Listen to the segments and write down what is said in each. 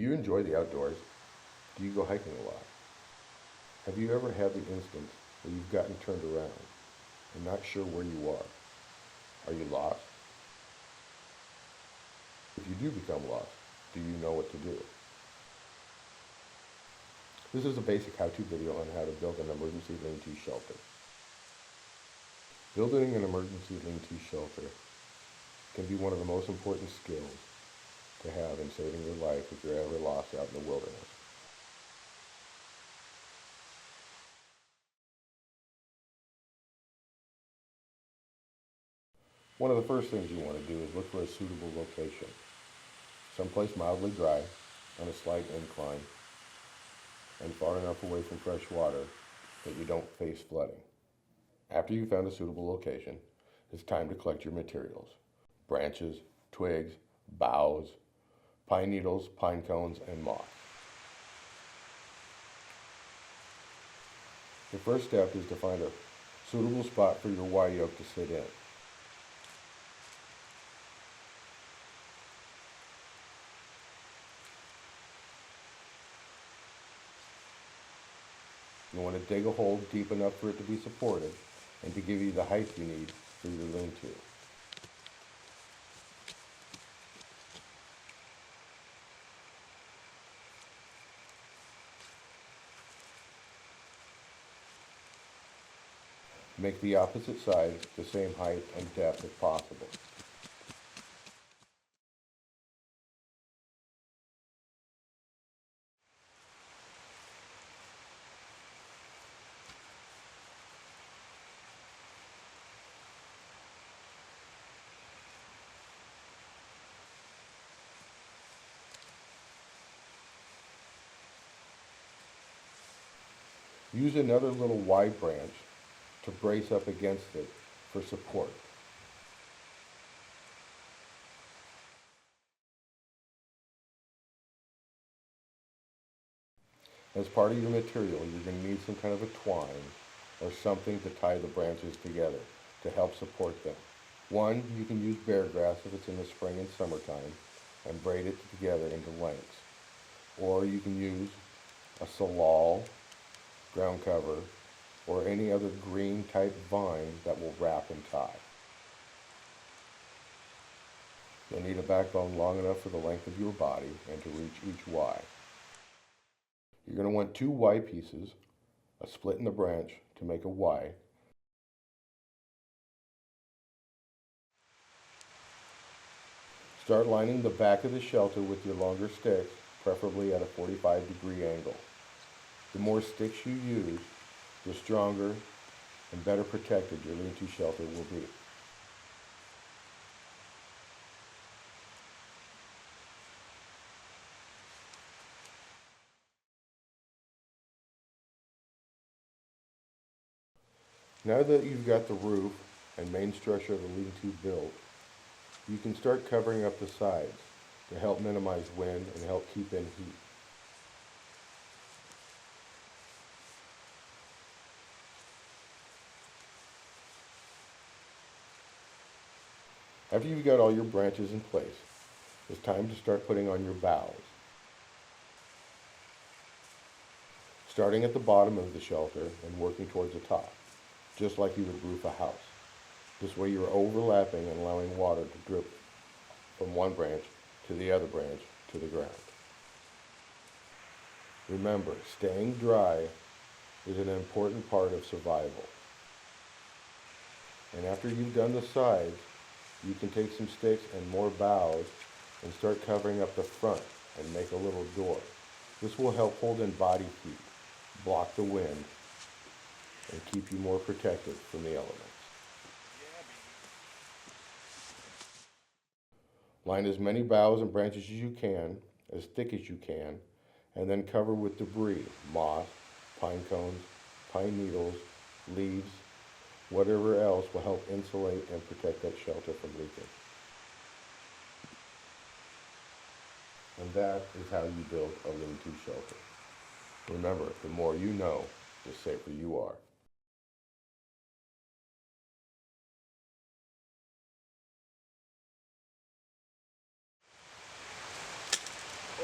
you enjoy the outdoors? Do you go hiking a lot? Have you ever had the instance where you've gotten turned around and not sure where you are? Are you lost? If you do become lost, do you know what to do? This is a basic how-to video on how to build an emergency lean-to shelter. Building an emergency lean-to shelter can be one of the most important skills to have in saving your life if you're ever lost out in the wilderness. One of the first things you want to do is look for a suitable location. Someplace mildly dry, on a slight incline, and far enough away from fresh water that you don't face flooding. After you've found a suitable location, it's time to collect your materials. Branches, twigs, boughs, pine needles, pine cones, and moss. The first step is to find a suitable spot for your Y yoke to sit in. You want to dig a hole deep enough for it to be supported and to give you the height you need for your lean-to. Make the opposite sides the same height and depth if possible. Use another little Y branch to brace up against it for support. As part of your material, you're going to need some kind of a twine or something to tie the branches together to help support them. One, you can use bear grass if it's in the spring and summertime and braid it together into lengths. Or you can use a salal, ground cover, or any other green type vine that will wrap and tie. You'll need a backbone long enough for the length of your body and to reach each Y. You're going to want two Y pieces, a split in the branch to make a Y. Start lining the back of the shelter with your longer sticks, preferably at a 45-degree angle. The more sticks you use, the stronger and better protected your lean-to shelter will be. Now that you've got the roof and main structure of the lean-to built, you can start covering up the sides to help minimize wind and help keep in heat. After you've got all your branches in place, it's time to start putting on your boughs. Starting at the bottom of the shelter and working towards the top, just like you would roof a house. This way you're overlapping and allowing water to drip from one branch to the other branch to the ground. Remember, staying dry is an important part of survival. And after you've done the sides, you can take some sticks and more boughs and start covering up the front and make a little door. This will help hold in body heat, block the wind, and keep you more protected from the elements. Line as many boughs and branches as you can, as thick as you can, and then cover with debris, moss, pine cones, pine needles, leaves, whatever else will help insulate and protect that shelter from leaking. And that is how you build a lean-to shelter. Remember, the more you know, the safer you are.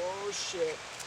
Oh shit